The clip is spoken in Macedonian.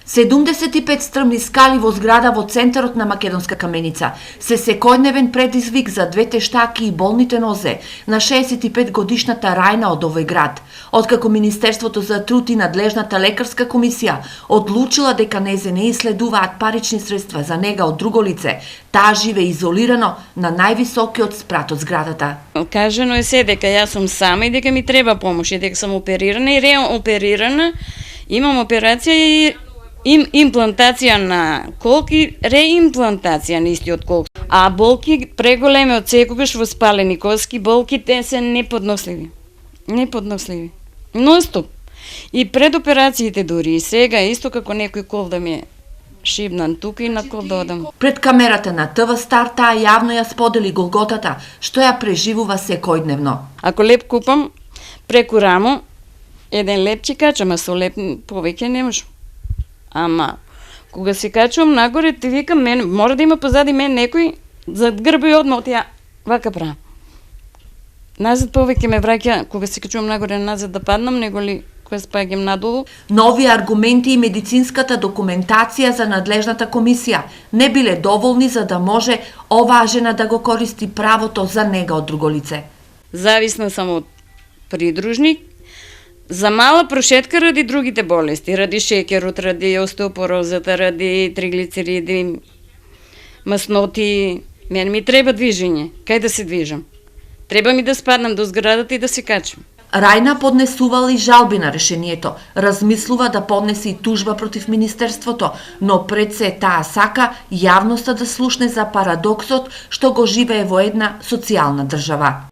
75 стрмни скали во зграда во центарот на Македонска Каменица се секојдневен предизвик за двете штаки и болните нозе на 65 годишната Рајна од овој град. Откако Министерството за труд и надлежната лекарска комисија одлучила дека незе не иследуваат парични средства за нега од друго лице, таа живе изолирано на највисокиот спрат од зградата. Кажано е се дека јас сум сама и дека ми треба помош, и дека сум оперирана и реоперирана. Имам операција и имплантација на колк и реимплантација на истиот колк. А болки преголеми од секогаш во спалени коски, болки те се неподносливи. Неподносливи. Ностоп. И пред операциите дури и сега исто како некој кол да ми е шибнан тука и на кол да одам. Пред камерата на ТВ Стар таа јавно ја сподели голготата што ја преживува секојдневно. Ако леп купам преку рамо, еден леп ќе качам, а со леп повеќе не можам. Ама, кога се качувам нагоре, ти викам, мора да има позади мен некој, зад грба и одма ја вака правам. Назад повеќе ме враќа, кога се качувам нагоре назад да паднам, него ли кога спаѓам надолу. Нови аргументи и медицинската документација за надлежната комисија не биле доволни за да може оваа жена да го користи правото за нега од друго лице. Зависна сам од придружник, за мала прошетка ради другите болести, ради шеќерот, ради остеопорозата, ради триглицериди, масноти. Мен ми треба движење. Кај да се движам? Треба ми да спаднам до зградата и да се качам. Рајна поднесувала и жалби на решението. Размислува да поднесе и тужба против Министерството, но пред се таа сака јавноста да слушне за парадоксот што го живее во една социјална држава.